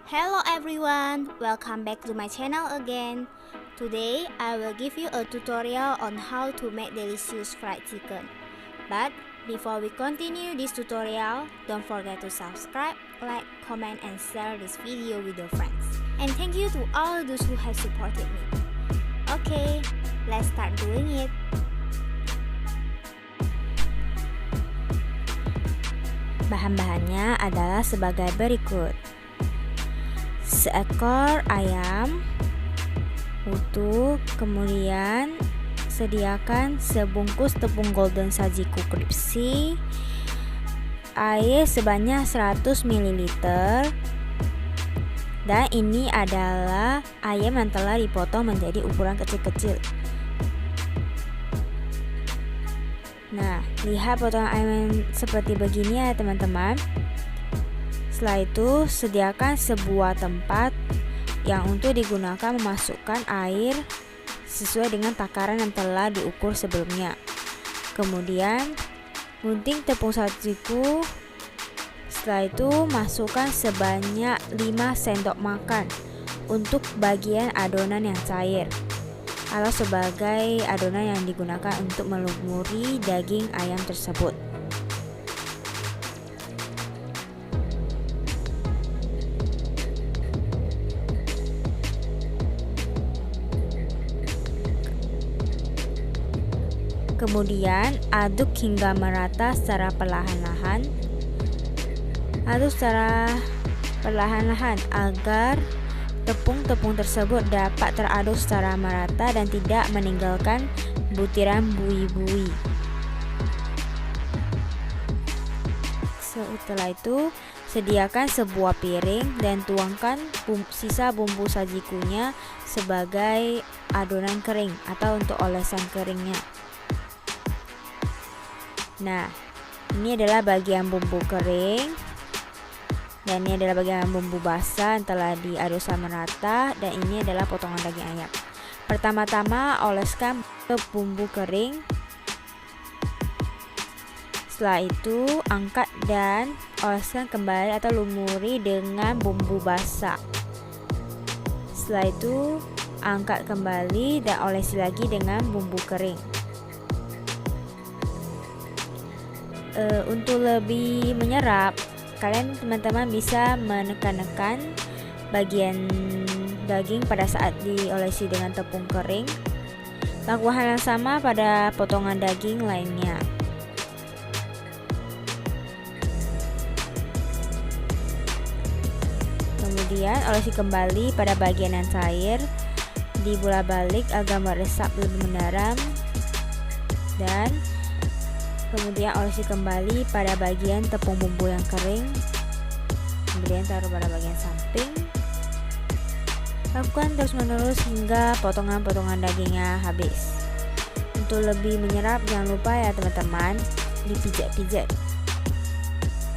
Hello everyone, welcome back to my channel again. Today I will give you a tutorial on how to make delicious fried chicken. But before we continue this tutorial, don't forget to subscribe, like, comment and share this video with your friends. And thank you to all those who have supported me. Okay, let's start doing it. Bahan-bahannya adalah sebagai berikut: seekor ayam utuh, kemudian sediakan sebungkus tepung golden sajiku crispy, air sebanyak 100 ml, dan ini adalah ayam yang telah dipotong menjadi ukuran kecil-kecil. Nah, lihat potongan ayam seperti begini ya teman-teman. Setelah itu, sediakan sebuah tempat yang untuk digunakan memasukkan air sesuai dengan takaran yang telah diukur sebelumnya. Kemudian, gunting tepung sajiku. Setelah itu, masukkan sebanyak 5 sendok makan untuk bagian adonan yang cair, atau sebagai adonan yang digunakan untuk melumuri daging ayam tersebut. Kemudian aduk hingga merata secara perlahan-lahan. Aduk secara perlahan-lahan agar tepung-tepung tersebut dapat teraduk secara merata dan tidak meninggalkan butiran bui-bui. Setelah itu, sediakan sebuah piring dan tuangkan sisa bumbu sajikunya sebagai adonan kering atau untuk olesan keringnya. Nah, ini adalah bagian bumbu kering dan ini adalah bagian bumbu basah yang telah diaduk sama merata, dan ini adalah potongan daging ayam. Pertama-tama oleskan ke bumbu kering. Setelah itu angkat dan oleskan kembali atau lumuri dengan bumbu basah. Setelah itu angkat kembali dan olesi lagi dengan bumbu kering. Untuk lebih menyerap, kalian teman-teman bisa menekan-nekan bagian daging pada saat diolesi dengan tepung kering. Lakukan hal yang sama pada potongan daging lainnya. Kemudian olesi kembali pada bagian yang cair, dibolak-balik agar meresap lebih mendalam, dan kemudian olesi kembali pada bagian tepung bumbu yang kering. Kemudian taruh pada bagian samping. Lakukan terus-menerus hingga potongan-potongan dagingnya habis. Untuk lebih menyerap, jangan lupa ya teman-teman, dipijat-pijat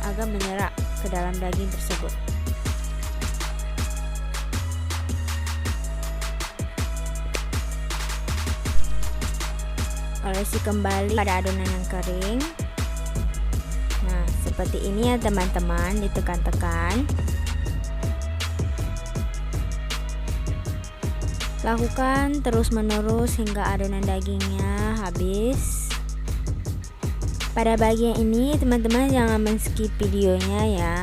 agar menyerap ke dalam daging tersebut. Olesi kembali pada adonan yang kering. Nah, seperti ini ya teman-teman, ditekan-tekan. Lakukan terus-menerus hingga adonan dagingnya habis. Pada bagian ini teman-teman jangan men-skip videonya ya,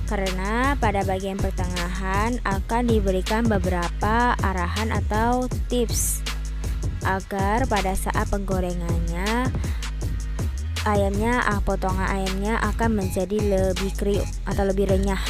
karena pada bagian pertengahan akan diberikan beberapa arahan atau tips agar pada saat penggorengannya potongan ayamnya akan menjadi lebih kriuk atau lebih renyah.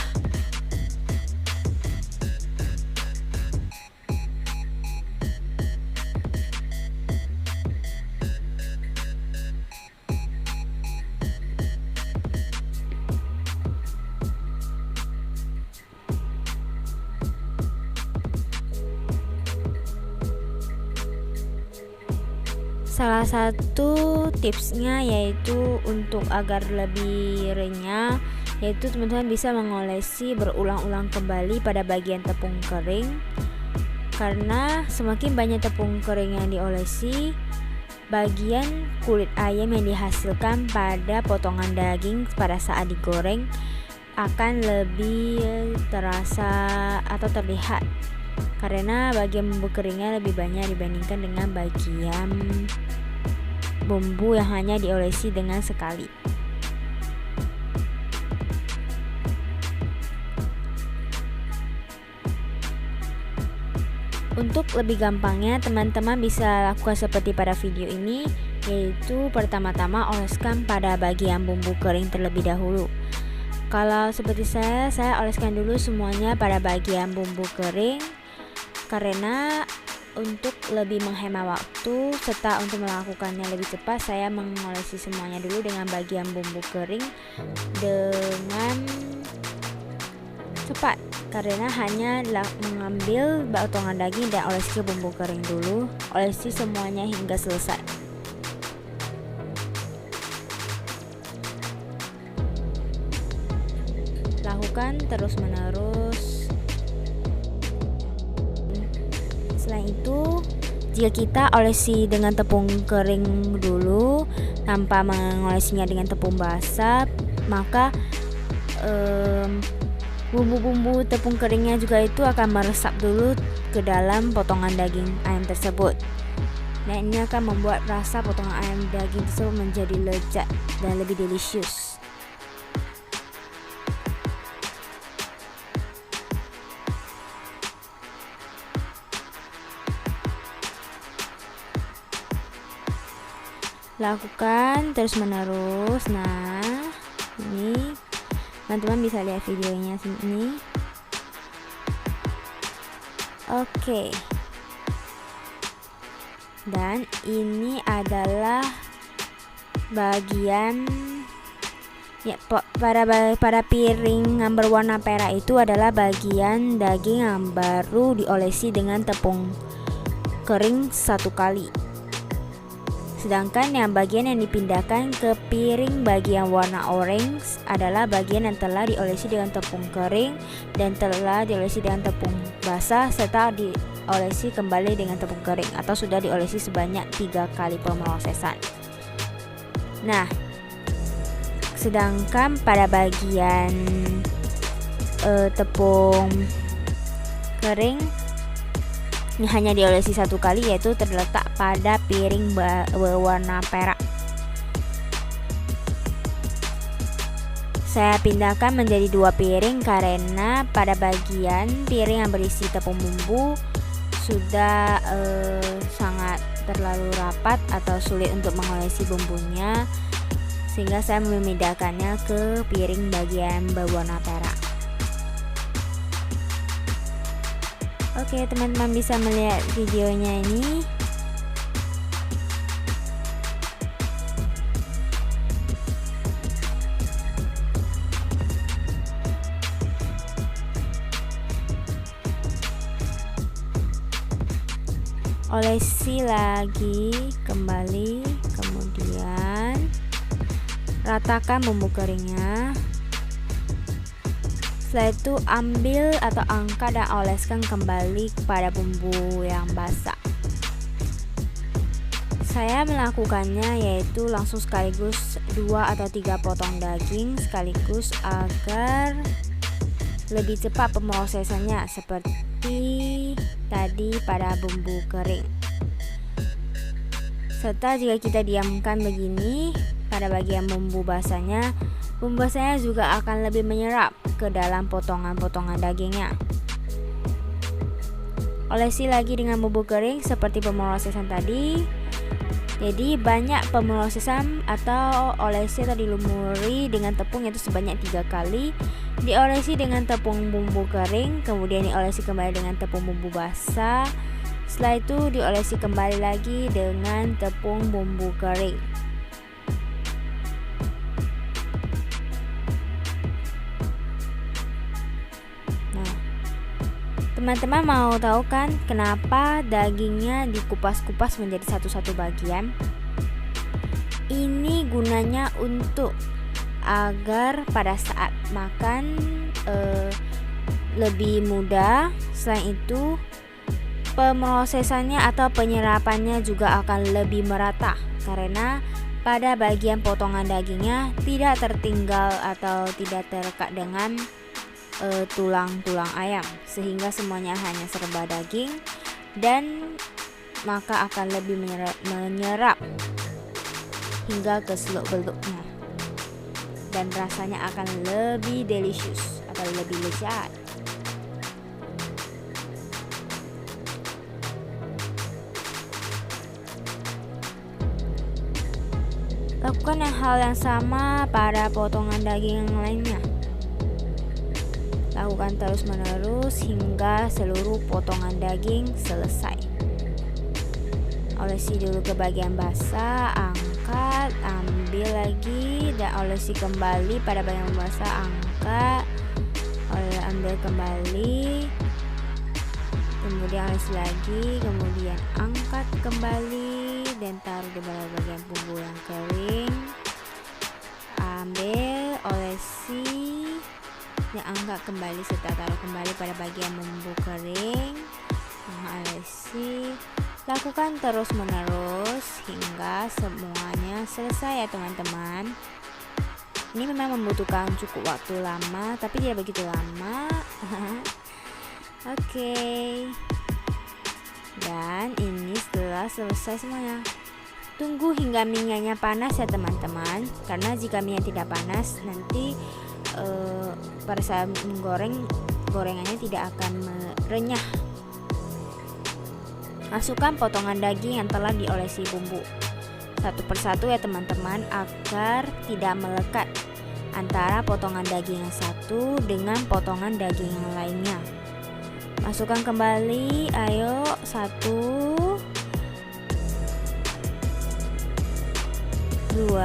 Salah satu tipsnya yaitu untuk agar lebih renyah, yaitu teman-teman bisa mengolesi berulang-ulang kembali pada bagian tepung kering, karena semakin banyak tepung kering yang diolesi, bagian kulit ayam yang dihasilkan pada potongan daging pada saat digoreng akan lebih terasa atau terlihat karena bagian bumbu keringnya lebih banyak dibandingkan dengan bagian bumbu yang hanya diolesi dengan sekali. Untuk lebih gampangnya, teman-teman bisa lakukan seperti pada video ini, yaitu pertama-tama oleskan pada bagian bumbu kering terlebih dahulu. Kalau seperti saya oleskan dulu semuanya pada bagian bumbu kering karena untuk lebih menghemat waktu serta untuk melakukannya lebih cepat, saya mengolesi semuanya dulu dengan bagian bumbu kering dengan cepat karena hanya mengambil potongan daging dan olesi ke bumbu kering dulu, olesi semuanya hingga selesai. Lakukan terus menerus. Selain itu, jika kita olesi dengan tepung kering dulu tanpa mengolesinya dengan tepung basah, maka bumbu-bumbu tepung keringnya juga itu akan meresap dulu ke dalam potongan daging ayam tersebut. Dan ini akan membuat rasa potongan ayam daging tersebut menjadi lezat dan lebih delicious. Lakukan terus menerus. Nah, ini teman-teman bisa lihat videonya sini. Oke. Dan ini adalah bagian ya, pada piring yang berwarna perak itu adalah bagian daging yang baru diolesi dengan tepung kering satu kali. Sedangkan yang bagian yang dipindahkan ke piring bagian warna orange adalah bagian yang telah diolesi dengan tepung kering dan telah diolesi dengan tepung basah serta diolesi kembali dengan tepung kering atau sudah diolesi sebanyak 3 kali pemrosesan. Nah, sedangkan pada bagian tepung kering ini hanya diolesi satu kali, yaitu terletak pada piring berwarna perak. Saya pindahkan menjadi 2 piring karena pada bagian piring yang berisi tepung bumbu sudah sangat terlalu rapat atau sulit untuk mengolesi bumbunya, sehingga saya memindahkannya ke piring bagian berwarna perak. Oke, teman-teman bisa melihat videonya ini. Olesi lagi kembali, kemudian ratakan bumbu keringnya. Setelah itu ambil atau angkat dan oleskan kembali kepada bumbu yang basah. Saya melakukannya yaitu langsung sekaligus 2 atau 3 potong daging sekaligus agar lebih cepat pemrosesannya seperti tadi pada bumbu kering. Serta jika kita diamkan begini pada bagian bumbu basahnya juga akan lebih menyerap ke dalam potongan-potongan dagingnya. Olesi lagi dengan bumbu kering seperti pemrosesan tadi. Jadi banyak pemrosesan atau olesi atau dilumuri dengan tepung itu sebanyak 3 kali. Diolesi dengan tepung bumbu kering, kemudian diolesi kembali dengan tepung bumbu basah. Setelah itu diolesi kembali lagi dengan tepung bumbu kering. Teman-teman mau tahu kan kenapa dagingnya dikupas-kupas menjadi satu-satu bagian? Ini gunanya untuk agar pada saat makan lebih mudah. Selain itu, pemrosesannya atau penyerapannya juga akan lebih merata karena pada bagian potongan dagingnya tidak tertinggal atau tidak terlekat dengan tulang-tulang ayam, sehingga semuanya hanya serba daging dan maka akan lebih menyerap hingga ke seluk-beluknya dan rasanya akan lebih delicious atau lebih lezat. Lakukan hal yang sama pada potongan daging yang lainnya. Lakukan terus-menerus hingga seluruh potongan daging selesai. Olesi dulu ke bagian basah, angkat, ambil lagi dan olesi kembali pada bagian basah, angkat, ambil kembali, kemudian olesi lagi, kemudian angkat kembali dan taruh di bawah bagian bumbu yang kering. Ambil, olesi, dan angkat kembali serta taruh kembali pada bagian bumbu kering. Olesi. Lakukan terus menerus hingga semuanya selesai ya teman-teman. Ini memang membutuhkan cukup waktu lama, tapi tidak begitu lama. Oke. Dan ini setelah selesai semuanya. Tunggu hingga minyaknya panas ya teman-teman, karena jika minyak tidak panas nanti pada saat menggoreng, gorengannya tidak akan renyah. Masukkan potongan daging yang telah diolesi bumbu satu persatu ya teman-teman, agar tidak melekat antara potongan daging yang satu dengan potongan daging yang lainnya. Masukkan kembali, ayo, 1, 2,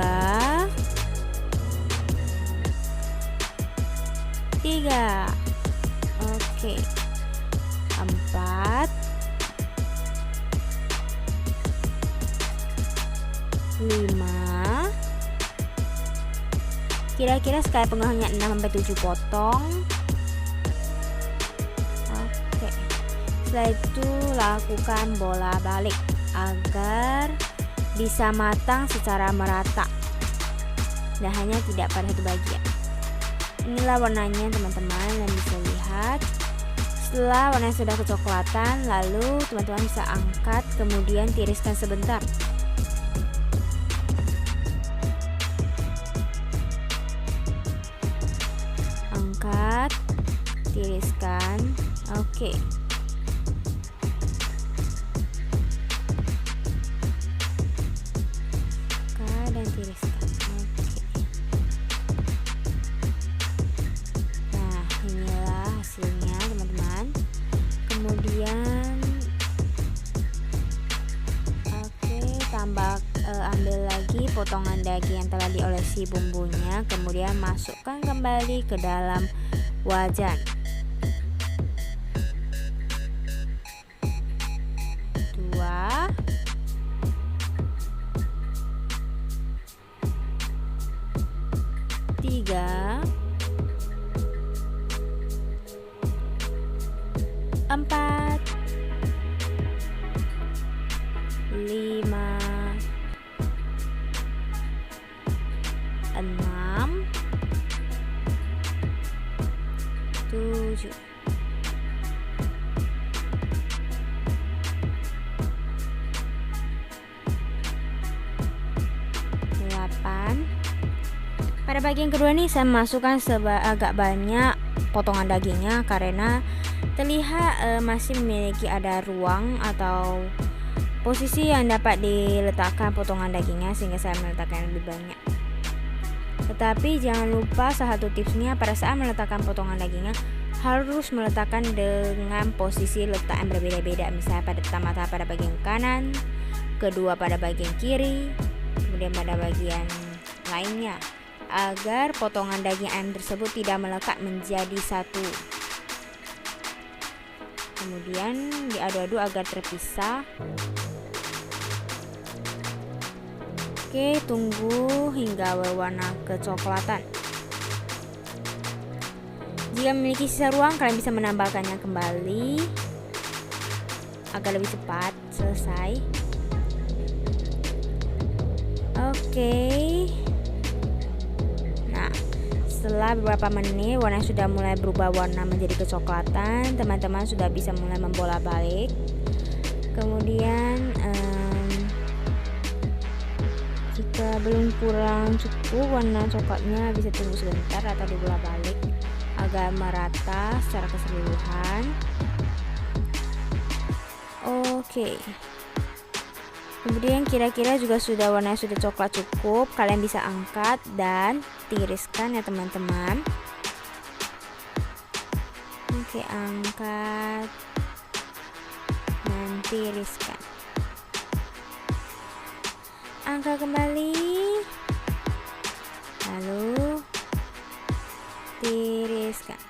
3, oke, 4, 5, kira-kira sekali penggorengannya 6-7 potong. Oke, setelah itu lakukan bola balik agar bisa matang secara merata dan hanya tidak pada satu bagian. Inilah warnanya teman-teman yang bisa lihat. Setelah warnanya sudah kecoklatan, lalu teman-teman bisa angkat, kemudian tiriskan sebentar. Angkat, tiriskan, oke. Dan tiriskan, oke. Nah, inilah hasilnya teman-teman. Kemudian, oke, ambil lagi potongan daging yang telah diolesi bumbunya, kemudian masukkan kembali ke dalam wajan. 2, 3, 4, 5, 6, 7. Pada bagian kedua nih saya masukkan agak banyak potongan dagingnya karena terlihat masih memiliki ada ruang atau posisi yang dapat diletakkan potongan dagingnya, sehingga saya meletakkan lebih banyak. Tetapi jangan lupa salah satu tipsnya, pada saat meletakkan potongan dagingnya harus meletakkan dengan posisi letak yang berbeda-beda. Misalnya pertama pada bagian kanan, kedua pada bagian kiri, kemudian pada bagian lainnya, agar potongan daging ayam tersebut tidak melekat menjadi satu. Kemudian diadu-adu agar terpisah. Oke, tunggu hingga berwarna kecoklatan. Jika memiliki sisa ruang, kalian bisa menambahkannya kembali agar lebih cepat selesai. Oke. Oke. Nah, setelah beberapa menit warna sudah mulai berubah warna menjadi kecoklatan, teman-teman sudah bisa mulai membolak-balik. Kemudian jika belum kurang cukup warna coklatnya, bisa tunggu sebentar atau dibolak-balik agar merata secara keseluruhan. Oke. Kemudian kira-kira juga sudah warnanya sudah coklat cukup, kalian bisa angkat dan tiriskan ya teman-teman. Oke, angkat dan tiriskan. Angkat kembali, lalu tiriskan.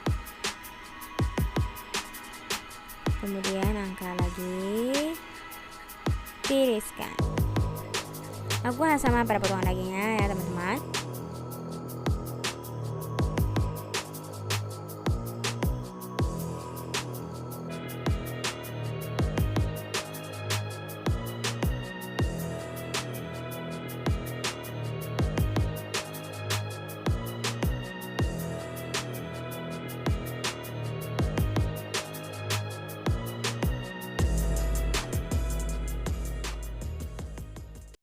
Kemudian angkat lagi, tiriskan. Lakukan sama pada potongan dagingnya ya teman-teman.